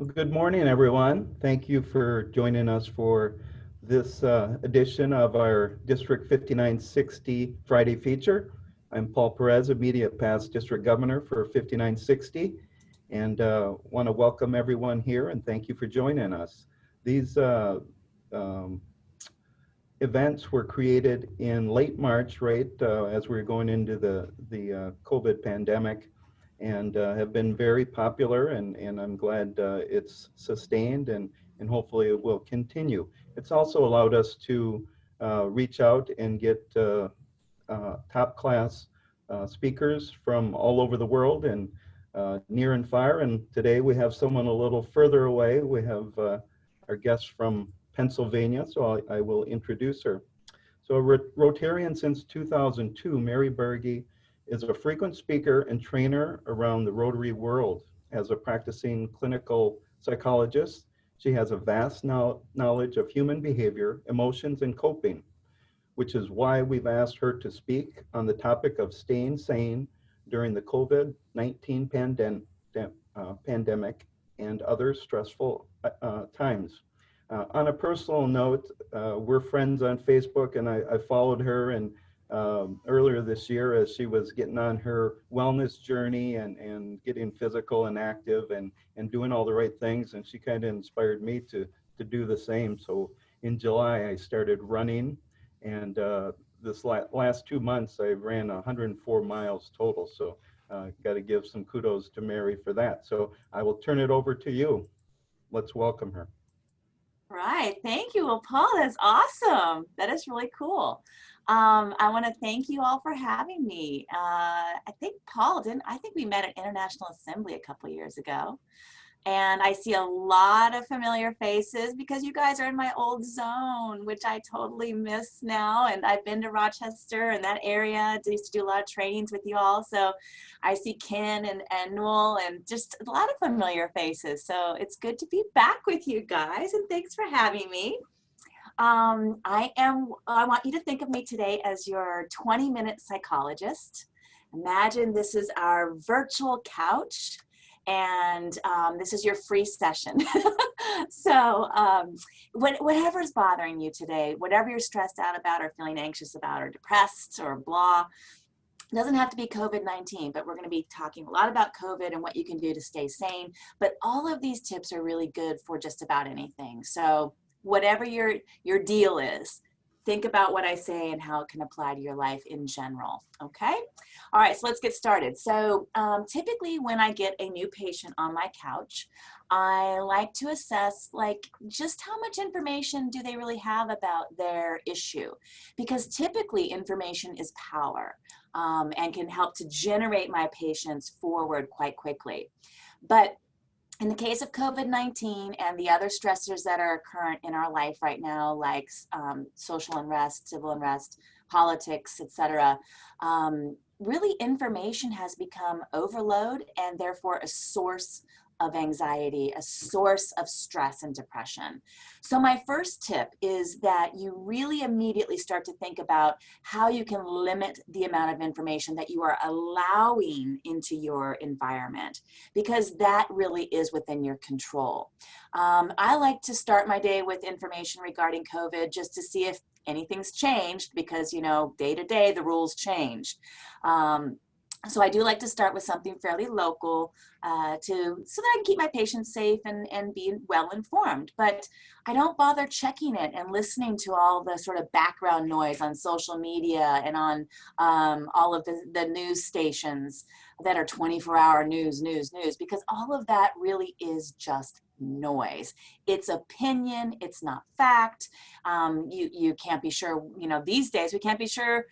Well, good morning, everyone. Thank you for joining us for this edition of our District 5960 Friday feature. I'm Paul Perez, Immediate Past District Governor for 5960, and want to welcome everyone here and thank you for joining us. These um, events were created in late March, right, as we were going into the COVID pandemic, and have been very popular, and I'm glad it's sustained, and hopefully it will continue. It's also allowed us to reach out and get top class speakers from all over the world and near and far. And today we have someone a little further away. We have our guest from Pennsylvania, so I will introduce her. So a Rotarian since 2002, Mary Berge is a frequent speaker and trainer around the Rotary world. As a practicing clinical psychologist, she has a vast knowledge of human behavior, emotions, and coping, which is why we've asked her to speak on the topic of staying sane during the COVID-19 pandemic and other stressful times. On a personal note, we're friends on Facebook, and I followed her and earlier this year as she was getting on her wellness journey and getting physical and active and doing all the right things, and she kind of inspired me to do the same. So in July, I started running, and this last 2 months, I ran 104 miles total. So got to give some kudos to Mary for that. So I will turn it over to you. Let's welcome her. Right. Thank you. Well, Paul, that's awesome. That is really cool. I want to thank you all for having me. I think I think we met at International Assembly a couple years ago. And I see a lot of familiar faces because you guys are in my old zone, which I totally miss now. And I've been to Rochester and that area. I used to do a lot of trainings with you all. So I see Ken and Newell and just a lot of familiar faces. So it's good to be back with you guys. And thanks for having me. I want you to think of me today as your 20-minute psychologist. Imagine this is our virtual couch. And this is your free session. So whatever's bothering you today, whatever you're stressed out about or feeling anxious about or depressed or blah, it doesn't have to be COVID-19, but we're going to be talking a lot about COVID and what you can do to stay sane. But all of these tips are really good for just about anything. So whatever your deal is, think about what I say and how it can apply to your life in general, okay? All right, so let's get started. So typically when I get a new patient on my couch, I like to assess just how much information do they really have about their issue? Because typically information is power and can help to generate my patients forward quite quickly. But in the case of COVID-19 and the other stressors that are current in our life right now, like social unrest, civil unrest, politics, etc., really information has become overload and therefore a source of anxiety, a source of stress and depression. So my first tip is that you really immediately start to think about how you can limit the amount of information that you are allowing into your environment, because that really is within your control. I like to start my day with information regarding COVID just to see if anything's changed, because, you know, day to day, the rules change. So I do like to start with something fairly local so that I can keep my patients safe and be well informed. But I don't bother checking it and listening to all the sort of background noise on social media and on all of the news stations that are 24-hour news, because all of that really is just noise. It's opinion, it's not fact. You can't be sure, you know, these days we can't be sure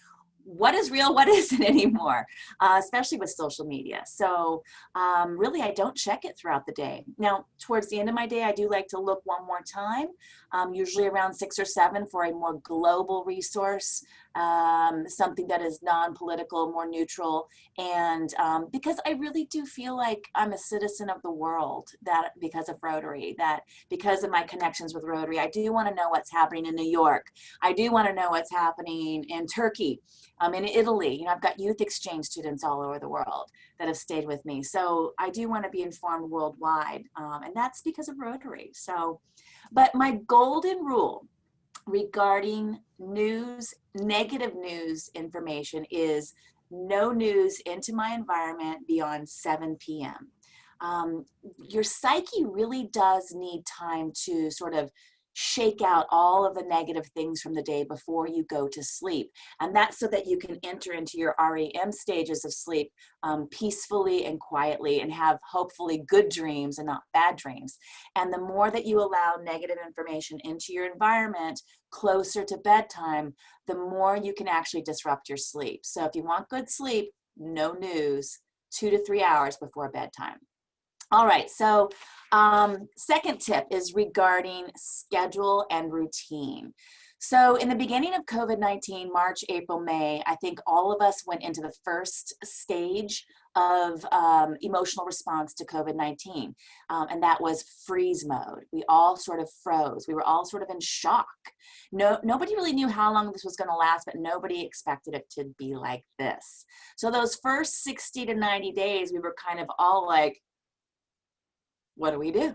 what is real, what isn't anymore, especially with social media. So really, I don't check it throughout the day. Now, towards the end of my day, I do like to look one more time, usually around 6 or 7 for a more global resource something that is non-political, more neutral, and because I really do feel like I'm a citizen of the world, that because of Rotary, that because of my connections with Rotary, I do want to know what's happening in New York. I do want to know what's happening in Turkey, in Italy. You know, I've got youth exchange students all over the world that have stayed with me. So I do want to be informed worldwide, and that's because of Rotary. So, but my golden rule regarding news, negative news information is no news into my environment beyond 7 p.m. Your psyche really does need time to sort of shake out all of the negative things from the day before you go to sleep. And that's so that you can enter into your REM stages of sleep peacefully and quietly and have hopefully good dreams and not bad dreams. And the more that you allow negative information into your environment closer to bedtime, the more you can actually disrupt your sleep. So if you want good sleep, no news, 2 to 3 hours before bedtime. All right, so second tip is regarding schedule and routine. So in the beginning of COVID-19, March, April, May, I think all of us went into the first stage of emotional response to COVID-19, and that was freeze mode. We all sort of froze. We were all sort of in shock. Nobody really knew how long this was going to last, but nobody expected it to be like this. So those first 60 to 90 days, we were kind of all like, what do we do?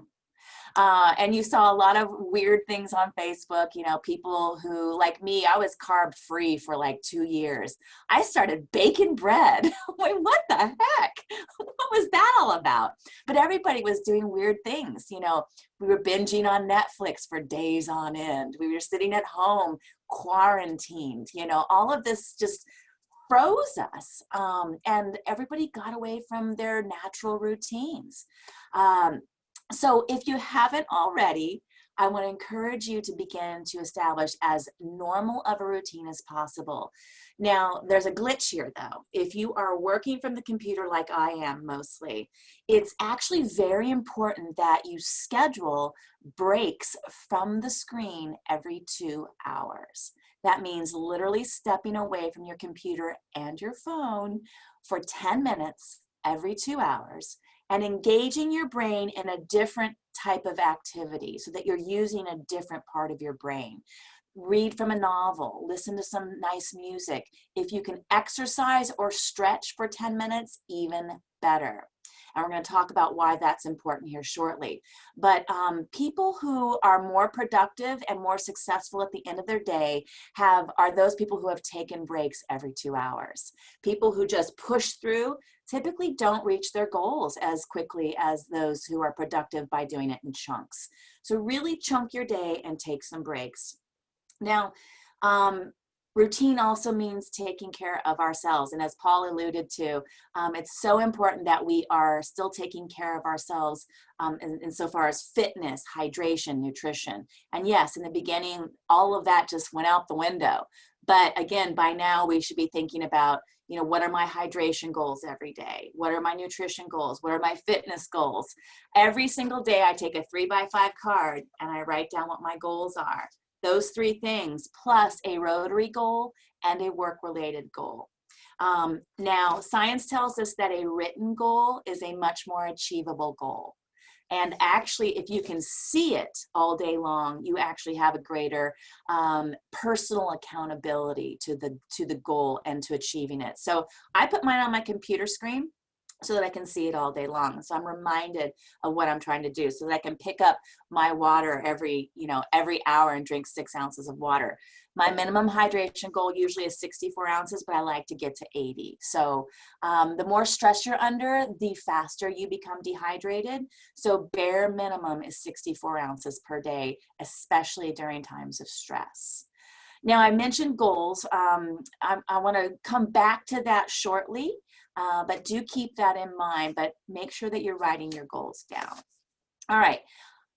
And you saw a lot of weird things on Facebook, you know, people who, like me, I was carb free for like 2 years. I started baking bread. Wait, what the heck? What was that all about? But everybody was doing weird things. You know, we were binging on Netflix for days on end. We were sitting at home, quarantined, you know, all of this just froze us. And everybody got away from their natural routines. So if you haven't already, I want to encourage you to begin to establish as normal of a routine as possible. Now, there's a glitch here though. If you are working from the computer like I am mostly, it's actually very important that you schedule breaks from the screen every 2 hours. That means literally stepping away from your computer and your phone for 10 minutes every 2 hours and engaging your brain in a different type of activity so that you're using a different part of your brain. Read from a novel, listen to some nice music. If you can exercise or stretch for 10 minutes, even better. And we're going to talk about why that's important here shortly. But people who are more productive and more successful at the end of their day are those people who have taken breaks every 2 hours. People who just push through typically don't reach their goals as quickly as those who are productive by doing it in chunks. So really chunk your day and take some breaks. Now, routine also means taking care of ourselves. And as Paul alluded to, it's so important that we are still taking care of ourselves insofar as fitness, hydration, nutrition. And yes, in the beginning, all of that just went out the window. But again, by now we should be thinking about, you know, what are my hydration goals every day? What are my nutrition goals? What are my fitness goals? Every single day I take a 3x5 card and I write down what my goals are. Those 3 things, plus a Rotary goal and a work-related goal. Now, science tells us that a written goal is a much more achievable goal. And actually, if you can see it all day long, you actually have a greater personal accountability to the goal and to achieving it. So I put mine on my computer screen so that I can see it all day long. So I'm reminded of what I'm trying to do so that I can pick up my water every hour and drink 6 ounces of water. My minimum hydration goal usually is 64 ounces, but I like to get to 80. So the more stress you're under, the faster you become dehydrated. So bare minimum is 64 ounces per day, especially during times of stress. Now, I mentioned goals. I want to come back to that shortly, but do keep that in mind, but make sure that you're writing your goals down. All right,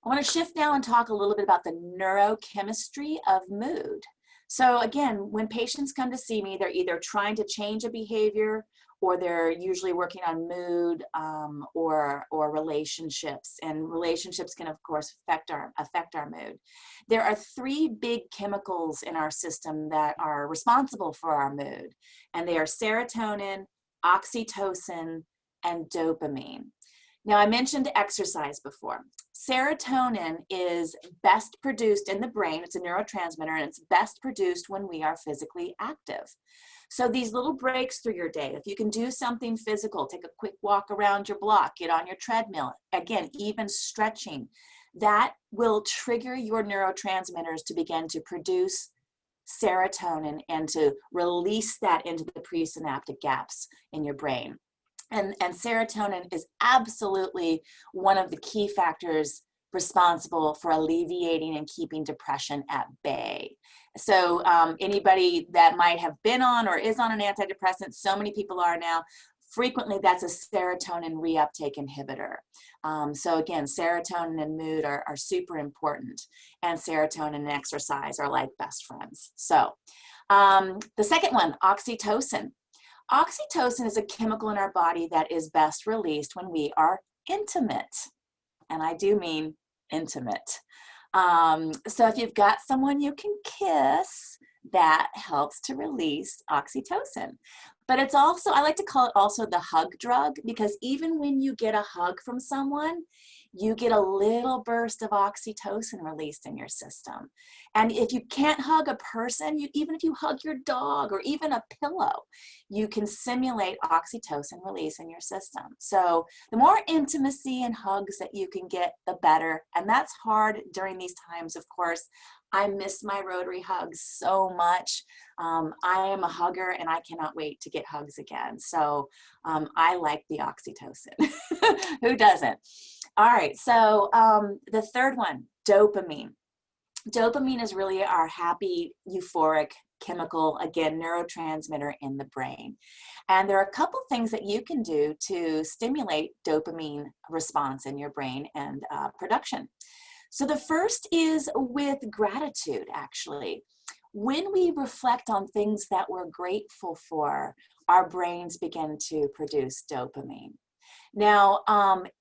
I want to shift now and talk a little bit about the neurochemistry of mood. So again, when patients come to see me, they're either trying to change a behavior or they're usually working on mood or relationships. And relationships can, of course, affect our mood. There are three big chemicals in our system that are responsible for our mood, and they are serotonin, oxytocin, and dopamine. Now, I mentioned exercise before. Serotonin is best produced in the brain. It's a neurotransmitter, and it's best produced when we are physically active. So these little breaks through your day, if you can do something physical, take a quick walk around your block, get on your treadmill, again, even stretching, that will trigger your neurotransmitters to begin to produce serotonin and to release that into the presynaptic gaps in your brain. And serotonin is absolutely one of the key factors responsible for alleviating and keeping depression at bay. So anybody that might have been on or is on an antidepressant, so many people are now, frequently that's a serotonin reuptake inhibitor. So again, serotonin and mood are super important, and serotonin and exercise are like best friends. So the second one, oxytocin. Oxytocin is a chemical in our body that is best released when we are intimate. And I do mean intimate. So if you've got someone you can kiss, that helps to release oxytocin. But it's also, I like to call it also the hug drug, because even when you get a hug from someone, you get a little burst of oxytocin released in your system. And if you can't hug a person, even if you hug your dog or even a pillow, you can simulate oxytocin release in your system. So the more intimacy and hugs that you can get, the better. And that's hard during these times, of course. I miss my Rotary hugs so much. I am a hugger and I cannot wait to get hugs again. So I like the oxytocin. Who doesn't? All right, so the third one, dopamine. Dopamine is really our happy, euphoric chemical, again, neurotransmitter in the brain. And there are a couple things that you can do to stimulate dopamine response in your brain and production. So the first is with gratitude, actually. When we reflect on things that we're grateful for, our brains begin to produce dopamine. Now,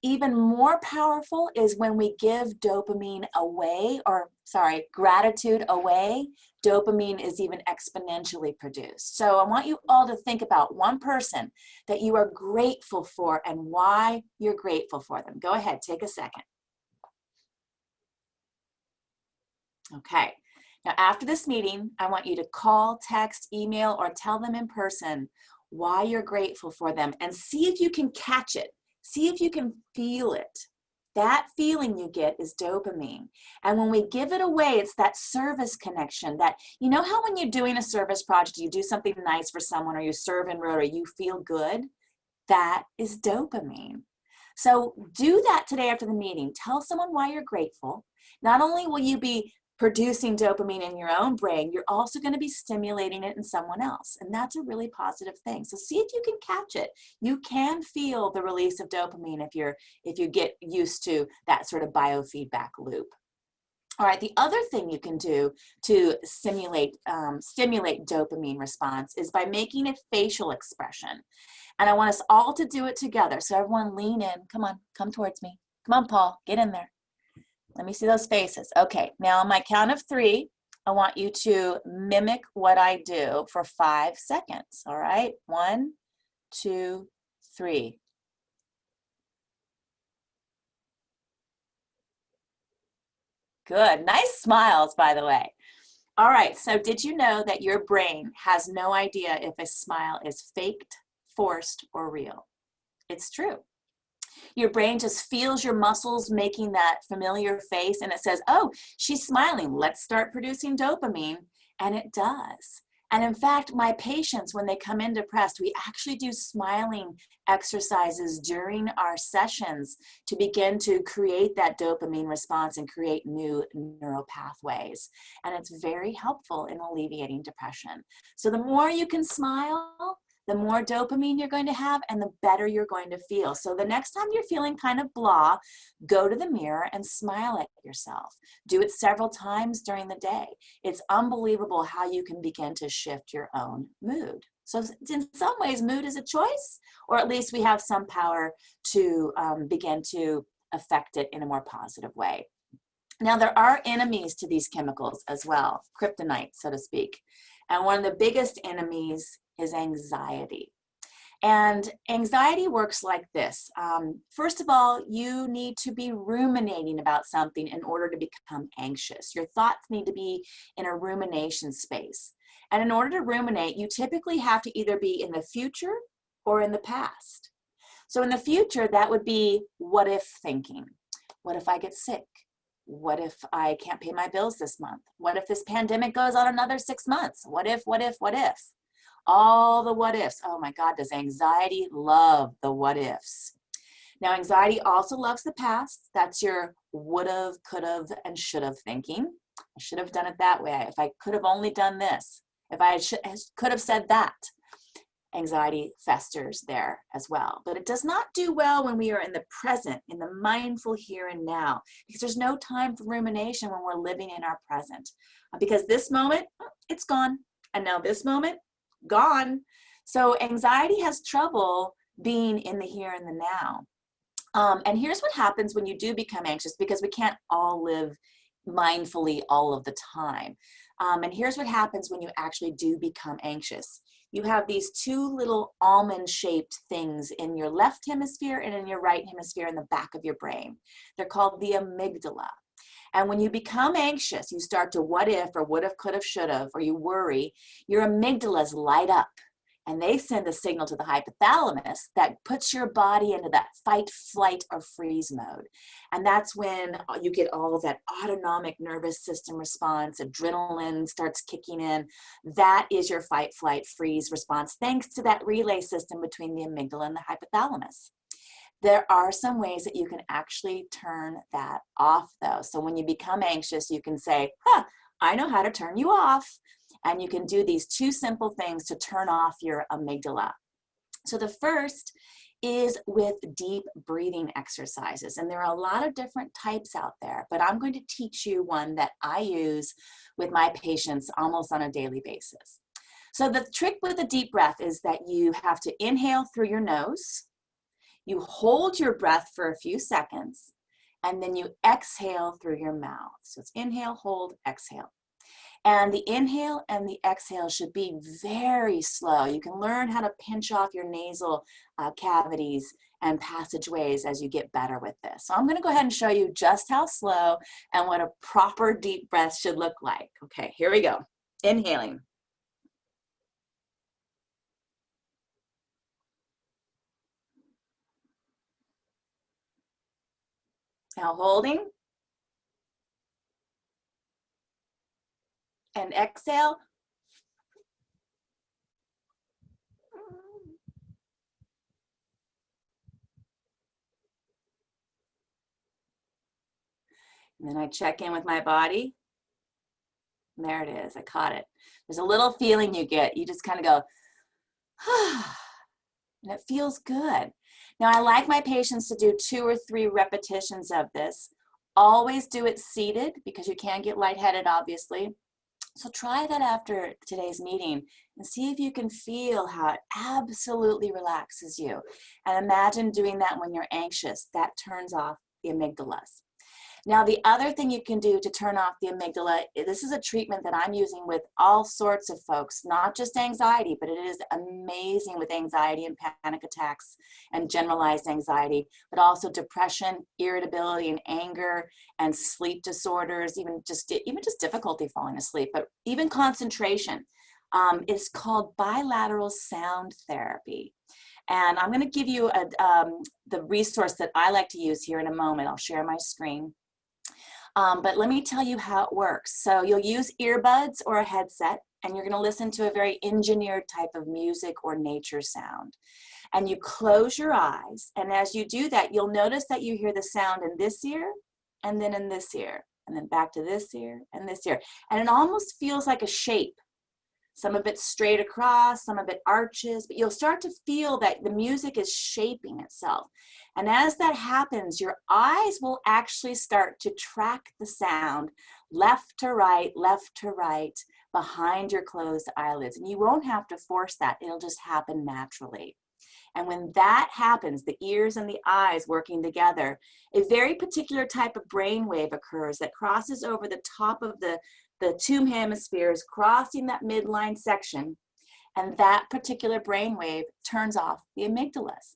even more powerful is when we give dopamine away, gratitude away, dopamine is even exponentially produced. So I want you all to think about one person that you are grateful for and why you're grateful for them. Go ahead, take a second. Okay, now after this meeting, I want you to call, text, email, or tell them in person why you're grateful for them, and see if you can catch it. See if you can feel it. That feeling you get is dopamine. And when we give it away, it's that service connection that, you know how when you're doing a service project, you do something nice for someone or you serve in Rotary, you feel good? That is dopamine. So do that today after the meeting. Tell someone why you're grateful. Not only will you be producing dopamine in your own brain, you're also going to be stimulating it in someone else. And that's a really positive thing. So see if you can catch it. You can feel the release of dopamine if you get used to that sort of biofeedback loop. All right, the other thing you can do to stimulate dopamine response is by making a facial expression. And I want us all to do it together. So everyone lean in. Come on, come towards me. Come on, Paul, get in there. Let me see those faces. Okay, now on my count of 3, I want you to mimic what I do for 5 seconds, all right? 1, 2, 3. Good, nice smiles, by the way. All right, so did you know that your brain has no idea if a smile is faked, forced, or real? It's true. Your brain just feels your muscles making that familiar face and it says, oh, she's smiling. Let's start producing dopamine. And it does. And in fact, my patients, when they come in depressed, we actually do smiling exercises during our sessions to begin to create that dopamine response and create new neural pathways. And it's very helpful in alleviating depression. So the more you can smile, the more dopamine you're going to have and the better you're going to feel. So the next time you're feeling kind of blah, go to the mirror and smile at yourself. Do it several times during the day. It's unbelievable how you can begin to shift your own mood. So in some ways, mood is a choice, or at least we have some power to begin to affect it in a more positive way. Now, there are enemies to these chemicals as well, kryptonite, so to speak. And one of the biggest enemies is anxiety. And anxiety works like this. First of all, you need to be ruminating about something in order to become anxious. Your thoughts need to be in a rumination space. And in order to ruminate, you typically have to either be in the future or in the past. So in the future, that would be what if thinking. What if I get sick? What if I can't pay my bills this month? What if this pandemic goes on another 6 months? What if, what if, what if? All the what ifs. Oh my God, does anxiety love the what ifs? Now, anxiety also loves the past. That's your would've, could've, and should've thinking. I should have done it that way. If I could have only done this, if I could have said that, anxiety festers there as well. But it does not do well when we are in the present, in the mindful here and now, because there's no time for rumination when we're living in our present. Because this moment, it's gone. And now this moment, gone. So anxiety has trouble being in the here and the now. And here's what happens when you do become anxious, because we can't all live mindfully all of the time. And here's what happens when you actually do become anxious. You have these two little almond-shaped things in your left hemisphere and in your right hemisphere in the back of your brain. They're called the amygdala. And when you become anxious, you start to what if or would have, could have, should have, or you worry, your amygdalas light up. And they send a signal to the hypothalamus that puts your body into that fight, flight, or freeze mode. And that's when you get all of that autonomic nervous system response, adrenaline starts kicking in. That is your fight, flight, freeze response, thanks to that relay system between the amygdala and the hypothalamus. There are some ways that you can actually turn that off, though. So when you become anxious, you can say, I know how to turn you off. And you can do these two simple things to turn off your amygdala. So the first is with deep breathing exercises. And there are a lot of different types out there, but I'm going to teach you one that I use with my patients almost on a daily basis. So the trick with a deep breath is that you have to inhale through your nose, you hold your breath for a few seconds, and then you exhale through your mouth. So it's inhale, hold, exhale. And the inhale and the exhale should be very slow. You can learn how to pinch off your nasal cavities and passageways as you get better with this. So I'm going to go ahead and show you just how slow and what a proper deep breath should look like. Okay, here we go. Inhaling. Now holding. And exhale. And then I check in with my body. And there it is, I caught it. There's a little feeling you get. You just kind of go, and it feels good. Now I like my patients to do 2 or 3 repetitions of this. Always do it seated because you can get lightheaded, obviously. So try that after today's meeting and see if you can feel how it absolutely relaxes you. And imagine doing that when you're anxious. That turns off the amygdalas. Now, the other thing you can do to turn off the amygdala, this is a treatment that I'm using with all sorts of folks, not just anxiety, but it is amazing with anxiety and panic attacks and generalized anxiety, but also depression, irritability, and anger, and sleep disorders, even just difficulty falling asleep, but even concentration. It's called bilateral sound therapy. And I'm going to give you the resource that I like to use here in a moment. I'll share my screen. But let me tell you how it works. So you'll use earbuds or a headset, and you're going to listen to a very engineered type of music or nature sound. And you close your eyes, and as you do that, you'll notice that you hear the sound in this ear, and then in this ear, and then back to this ear, and this ear. And it almost feels like a shape. Some of it straight across, some of it arches, but you'll start to feel that the music is shaping itself. And as that happens, your eyes will actually start to track the sound left to right, behind your closed eyelids. And you won't have to force that. It'll just happen naturally. And when that happens, the ears and the eyes working together, a very particular type of brain wave occurs that crosses over the top of the two hemispheres, crossing that midline section. And that particular brain wave turns off the amygdalas.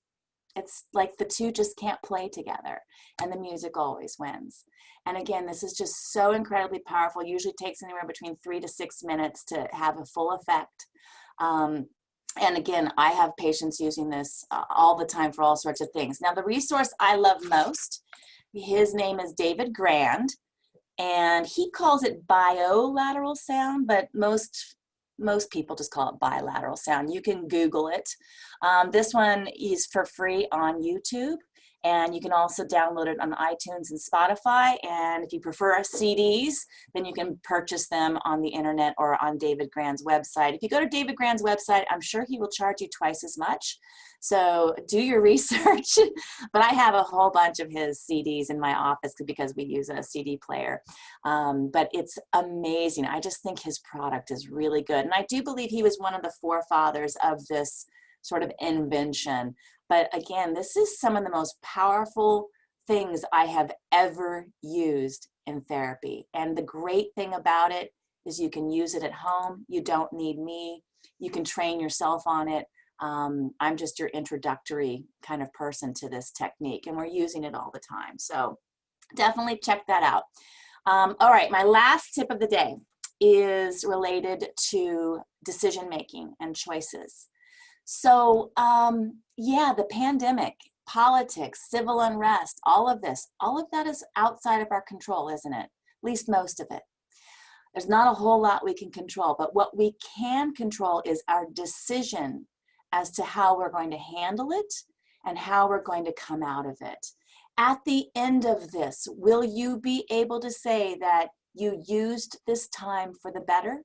It's like the two just can't play together, and the music always wins. And again, this is just so incredibly powerful. Usually takes anywhere between 3 to 6 minutes to have a full effect. And again, I have patients using this all the time for all sorts of things. Now, the resource I love most, his name is David Grand, and he calls it bilateral sound, but most people just call it bilateral sound. You can Google it. This one is for free on YouTube, and you can also download it on iTunes and Spotify. And if you prefer CDs, then you can purchase them on the internet or on David Grand's website. If you go to David Grand's website, I'm sure he will charge you twice as much. So do your research. But I have a whole bunch of his CDs in my office because we use a CD player. But it's amazing. I just think his product is really good. And I do believe he was one of the forefathers of this sort of invention. But again, this is some of the most powerful things I have ever used in therapy. And the great thing about it is you can use it at home. You don't need me. You can train yourself on it. I'm just your introductory kind of person to this technique, and we're using it all the time. So definitely check that out. All right, my last tip of the day is related to decision making and choices. So yeah, the pandemic, politics, civil unrest, all of that is outside of our control, isn't it? At least most of it. There's not a whole lot we can control, but what we can control is our decision as to how we're going to handle it and how we're going to come out of it. At the end of this, will you be able to say that you used this time for the better?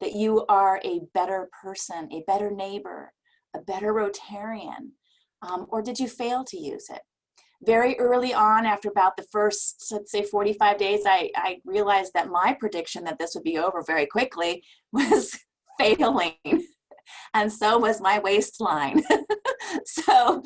That you are a better person, a better neighbor, a better Rotarian? Or did you fail to use it? Very early on, after about the first, let's say 45 days, I realized that my prediction that this would be over very quickly was failing. And so was my waistline. So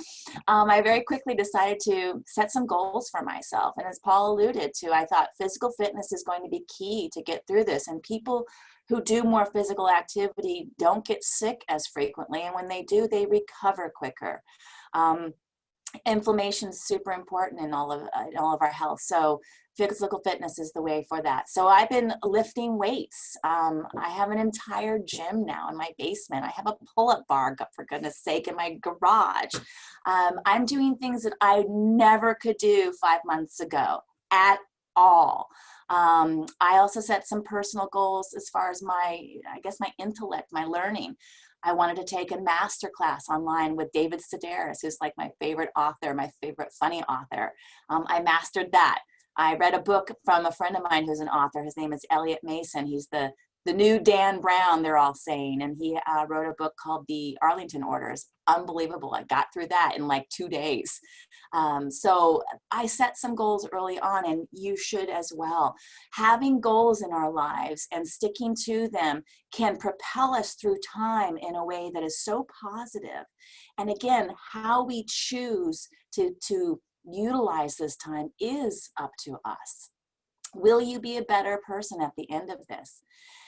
I very quickly decided to set some goals for myself. And as Paul alluded to, I thought physical fitness is going to be key to get through this. And people who do more physical activity don't get sick as frequently. And when they do, they recover quicker. Inflammation is super important in all of our health. So physical fitness is the way for that. So I've been lifting weights. I have an entire gym now in my basement. I have a pull-up bar, for goodness sake, in my garage. I'm doing things that I never could do 5 months ago at all. I also set some personal goals as far as my intellect, my learning. I wanted to take a master class online with David Sedaris, who's like my favorite author, my favorite funny author. I mastered that. I read a book from a friend of mine who's an author. His name is Elliot Mason. He's the new Dan Brown, they're all saying. And he wrote a book called The Arlington Orders. Unbelievable. I got through that in like 2 days. So I set some goals early on, and you should as well. Having goals in our lives and sticking to them can propel us through time in a way that is so positive. And again, how we choose to utilize this time is up to us. Will you be a better person at the end of this?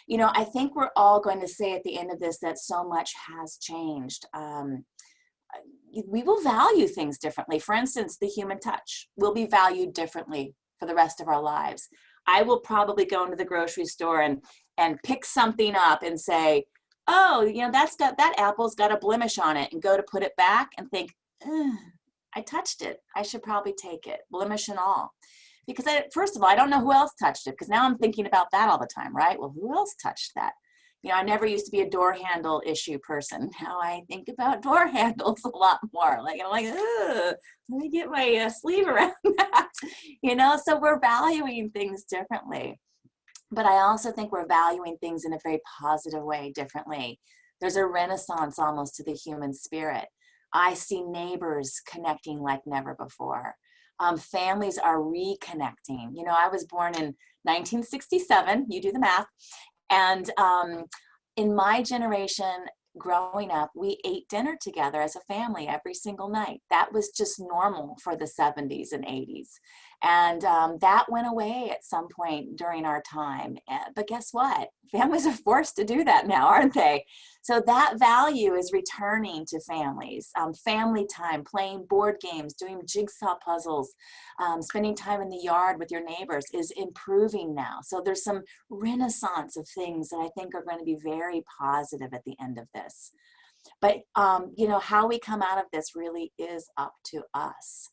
You know, I think we're all going to say at the end of this that so much has changed. We will value things differently. For instance, the human touch will be valued differently for the rest of our lives. I will probably go into the grocery store and pick something up and say, oh, you know, that apple's got a blemish on it, and go to put it back and think, I touched it. I should probably take it, blemish and all. Because first of all, I don't know who else touched it, because now I'm thinking about that all the time, right? Well, who else touched that? You know, I never used to be a door handle issue person. Now I think about door handles a lot more. Like, I'm like, let me get my sleeve around that. You know, so we're valuing things differently. But I also think we're valuing things in a very positive way differently. There's a renaissance almost to the human spirit. I see neighbors connecting like never before. Families are reconnecting. You know, I was born in 1967, you do the math, And in my generation, growing up, we ate dinner together as a family every single night. That was just normal for the 70s and 80s. And that went away at some point during our time. But guess what? Families are forced to do that now, aren't they? So that value is returning to families. Family time, playing board games, doing jigsaw puzzles, spending time in the yard with your neighbors is improving now. So there's some renaissance of things that I think are going to be very positive at the end of this. But, you know, how we come out of this really is up to us.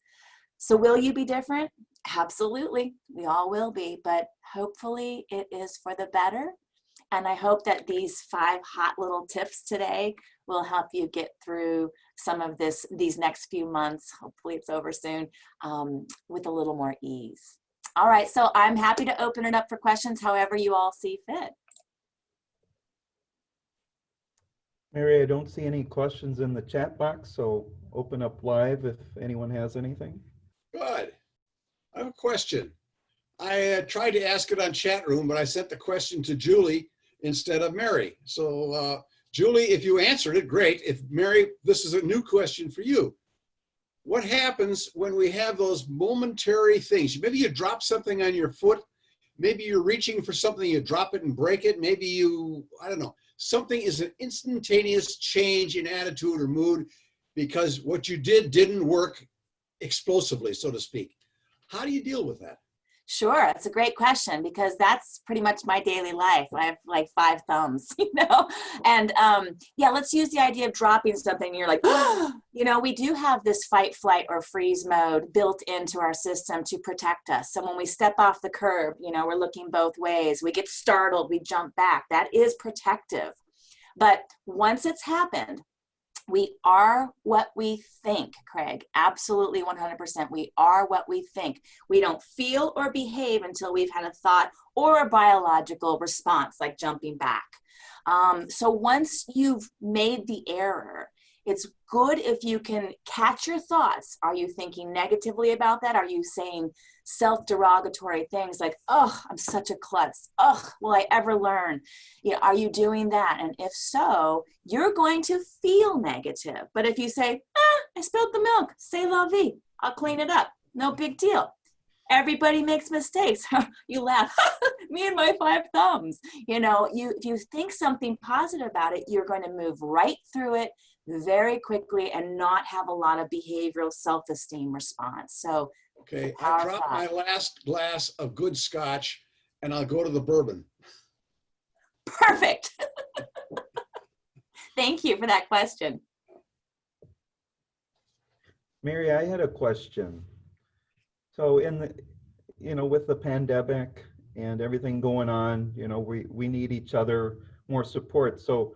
So will you be different? Absolutely. We all will be, but hopefully it is for the better. And I hope that these 5 hot little tips today will help you get through some of these next few months. Hopefully it's over soon, with a little more ease. All right, so I'm happy to open it up for questions however you all see fit. Mary, I don't see any questions in the chat box, so open up live if anyone has anything. Good. I have a question. I tried to ask it on chat room, but I sent the question to Julie instead of Mary. So Julie, if you answered it, great. If Mary, this is a new question for you. What happens when we have those momentary things? Maybe you drop something on your foot. Maybe you're reaching for something, you drop it and break it. Maybe you, I don't know, something is an instantaneous change in attitude or mood because what you did didn't work explosively, so to speak. How do you deal with that? Sure, it's a great question because that's pretty much my daily life. I have like 5 thumbs, you know, and yeah, let's use the idea of dropping something. You're like, oh, you know, we do have this fight, flight, or freeze mode built into our system to protect us. So when we step off the curb, you know, we're looking both ways. We get startled, we jump back. That is protective. But once it's happened, we are what we think, Craig. Absolutely 100%. We are what we think. We don't feel or behave until we've had a thought or a biological response, like jumping back. So once you've made the error, it's good if you can catch your thoughts. Are you thinking negatively about that? Are you saying self-derogatory things like, oh, I'm such a klutz. Oh, will I ever learn? You know, are you doing that? And if so, you're going to feel negative. But if you say, I spilled the milk, c'est la vie, I'll clean it up. No big deal. Everybody makes mistakes. You laugh. Me and my 5 thumbs. You know, if you think something positive about it, you're going to move right through it very quickly and not have a lot of behavioral self-esteem response. So, okay, I dropped my last glass of good scotch and I'll go to the bourbon. Perfect. Thank you for that question. Mary, I had a question. So in the, you know, with the pandemic and everything going on, you know, we need each other, more support. So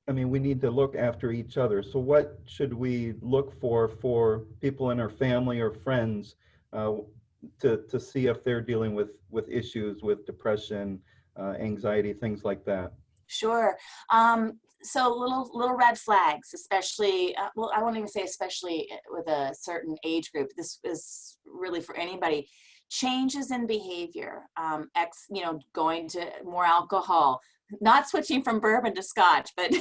we need to look after each other. So what should we look for people in our family or friends to see if they're dealing with issues with depression, anxiety, things like that? Sure. So little red flags, especially, well, I won't even say especially with a certain age group. This is really for anybody. Changes in behavior, going to more alcohol, not switching from bourbon to scotch, but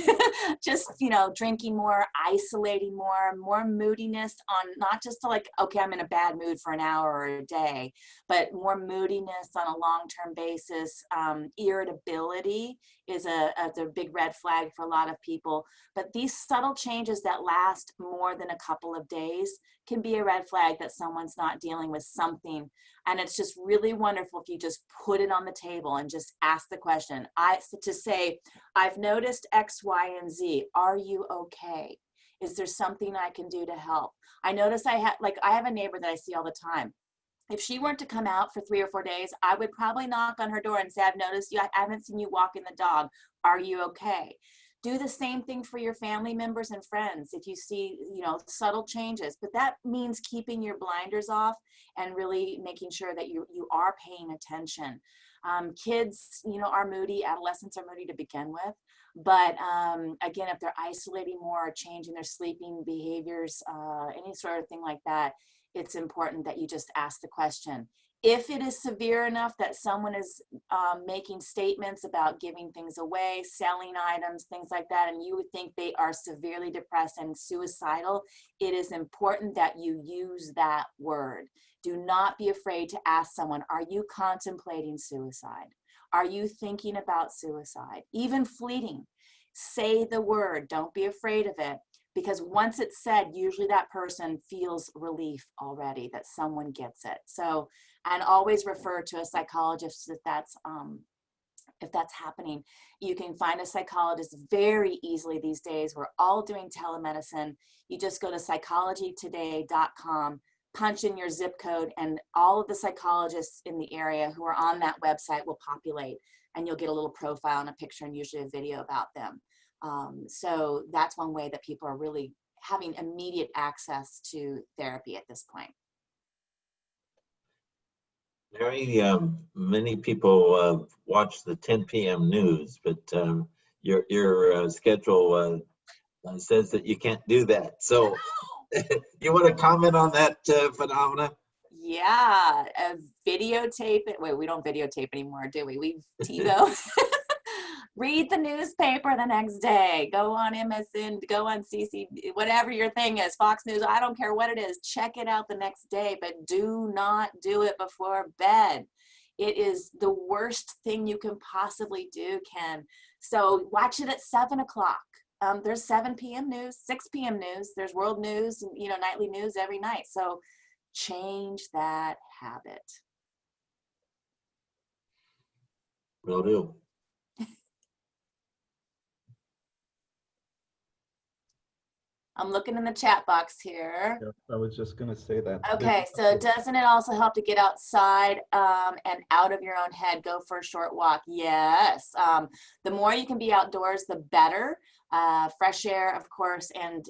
just, you know, drinking more, isolating more moodiness on not just to like, okay, I'm in a bad mood for an hour or a day, but more moodiness on a long-term basis. Irritability is a big red flag for a lot of people, but these subtle changes that last more than a couple of days can be a red flag that someone's not dealing with something. And it's just really wonderful if you just put it on the table and just ask the question. To say, I've noticed X, Y, and Z. Are you okay? Is there something I can do to help? I notice I have a neighbor that I see all the time. If she weren't to come out for 3 or 4 days, I would probably knock on her door and say, I've noticed you, I haven't seen you walking the dog. Are you okay? Do the same thing for your family members and friends if you see, you know, subtle changes. But that means keeping your blinders off and really making sure that you are paying attention. Kids, you know, are moody. Adolescents are moody to begin with. But again, if they're isolating more or changing their sleeping behaviors, any sort of thing like that, it's important that you just ask the question. If it is severe enough that someone is making statements about giving things away, selling items, things like that, and you would think they are severely depressed and suicidal, it is important that you use that word. Do not be afraid to ask someone, are you contemplating suicide? Are you thinking about suicide? Even fleeting. Say the word. Don't be afraid of it. Because once it's said, usually that person feels relief already, that someone gets it. So, and always refer to a psychologist if that's happening. You can find a psychologist very easily these days. We're all doing telemedicine. You just go to psychologytoday.com, punch in your zip code, and all of the psychologists in the area who are on that website will populate, and you'll get a little profile and a picture and usually a video about them. So that's one way that people are really having immediate access to therapy at this point. Mary, many people watch the 10 p.m. news, but your schedule says that you can't do that. So you want to comment on that phenomena? Yeah, videotape it. Wait, we don't videotape anymore, do we? We TiVo. Read the newspaper the next day. Go on MSN, go on CC, whatever your thing is, Fox News, I don't care what it is. Check it out the next day, but do not do it before bed. It is the worst thing you can possibly do, Ken. So watch it at 7 o'clock. There's 7 p.m. news, 6 p.m. news. There's world news, you know, nightly news every night. So change that habit. Will do. I'm looking in the chat box here. Yep, I was just going to say that. Okay, so doesn't it also help to get outside and out of your own head? Go for a short walk. Yes. The more you can be outdoors, the better. Fresh air, of course, and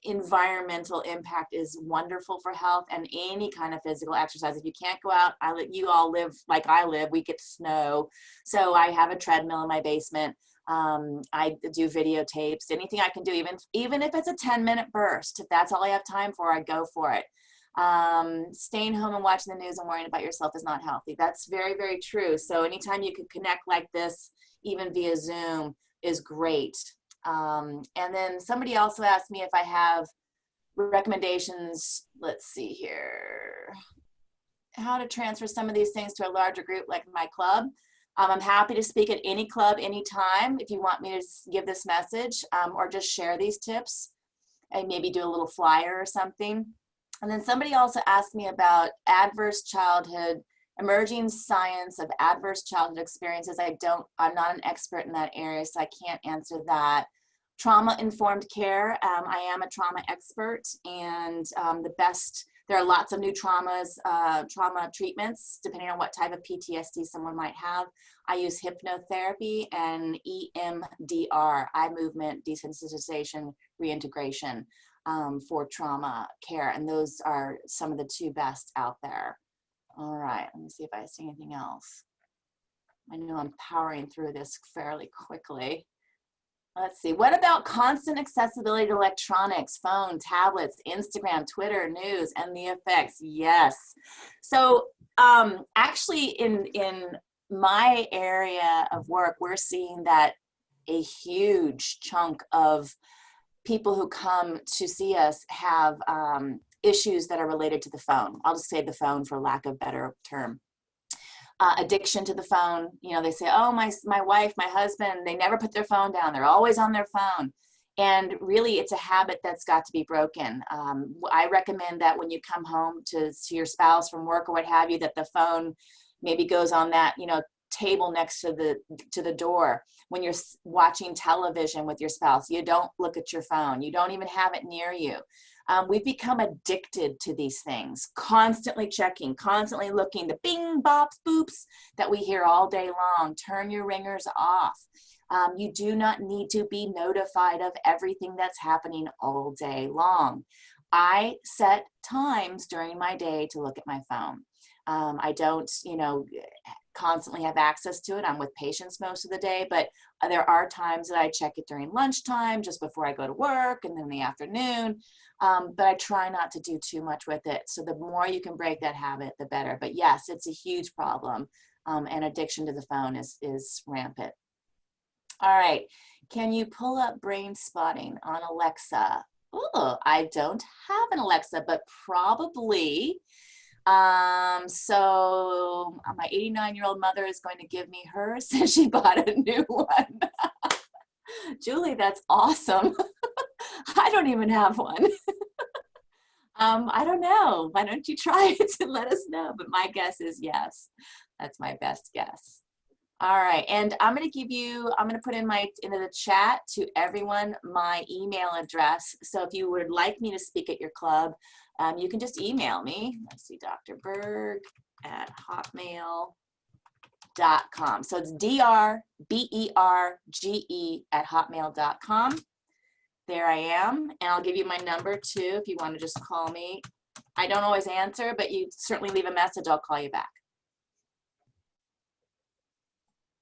environmental impact is wonderful for health, and any kind of physical exercise. If you can't go out, you all live like I live, we get snow. So I have a treadmill in my basement. I do videotapes, anything I can do, even if it's a 10-minute burst, if that's all I have time for, I go for it. Staying home and watching the news and worrying about yourself is not healthy. That's very, very true. So anytime you can connect like this, even via Zoom, is great. And then somebody also asked me if I have recommendations. Let's see here. How to transfer some of these things to a larger group like my club. I'm happy to speak at any club, anytime, if you want me to give this message, or just share these tips and maybe do a little flyer or something. And then somebody also asked me about emerging science of adverse childhood experiences. I'm not an expert in that area, so I can't answer that. Trauma-informed care, I am a trauma expert, and there are lots of new trauma treatments, depending on what type of PTSD someone might have. I use hypnotherapy and EMDR, eye movement desensitization reintegration, for trauma care. And those are some of the two best out there. All right, let me see if I see anything else. I know I'm powering through this fairly quickly. Let's see, what about constant accessibility to electronics, phone, tablets, Instagram, Twitter, news, and the effects? Yes. So actually in my area of work, we're seeing that a huge chunk of people who come to see us have issues that are related to the phone. I'll just say the phone for lack of a better term. Addiction to the phone. You know, they say, oh, my wife, my husband, they never put their phone down. They're always on their phone. And really, it's a habit that's got to be broken. I recommend that when you come home to your spouse from work or what have you, that the phone maybe goes on that, table next to the door. When you're watching television with your spouse, you don't look at your phone. You don't even have it near you. We've become addicted to these things, constantly checking, constantly looking, the bing, bops, boops that we hear all day long. Turn your ringers off. You do not need to be notified of everything that's happening all day long. I set times during my day to look at my phone. I don't, constantly have access to it. I'm with patients most of the day, but there are times that I check it during lunchtime, just before I go to work, and then in the afternoon. but I try not to do too much with it. So the more you can break that habit, the better. But yes, it's a huge problem. And addiction to the phone is rampant. All right, can you pull up brain spotting on Alexa? Oh, I don't have an Alexa, but probably. So my 89-year-old mother is going to give me hers since she bought a new one. Julie, that's awesome. I don't even have one. I don't know. Why don't you try it and let us know? But my guess is yes. That's my best guess. All right, and I'm going to put into the chat to everyone my email address. So if you would like me to speak at your club, you can just email me. Let's see, Dr. Berge at hotmail.com. So it's drberge@hotmail.com. There I am, and I'll give you my number too if you want to just call me. I don't always answer, but you certainly leave a message, I'll call you back.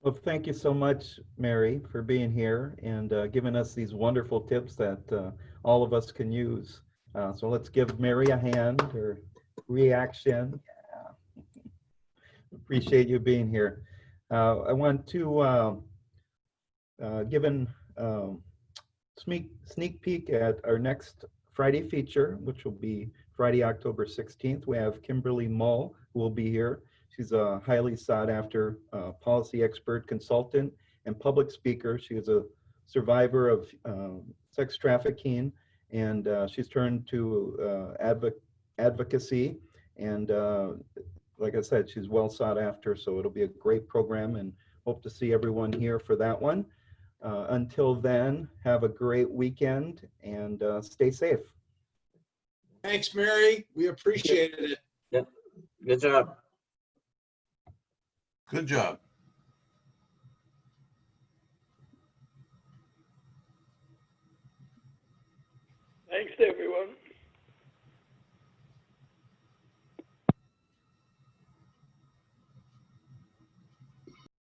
Well, thank you so much, Mary, for being here and giving us these wonderful tips that all of us can use. So let's give Mary a hand or reaction. Yeah. Appreciate you being here. I want to give a sneak peek at our next Friday feature, which will be Friday, October 16th. We have Kimberly Mull, who will be here. She's a highly sought after policy expert, consultant, and public speaker. She is a survivor of sex trafficking, and she's turned to advocacy. And like I said, she's well sought after, so it'll be a great program, and hope to see everyone here for that one. Until then, have a great weekend and stay safe. Thanks, Mary. We appreciated it. Yep. Good job. Good job. Thanks, everyone.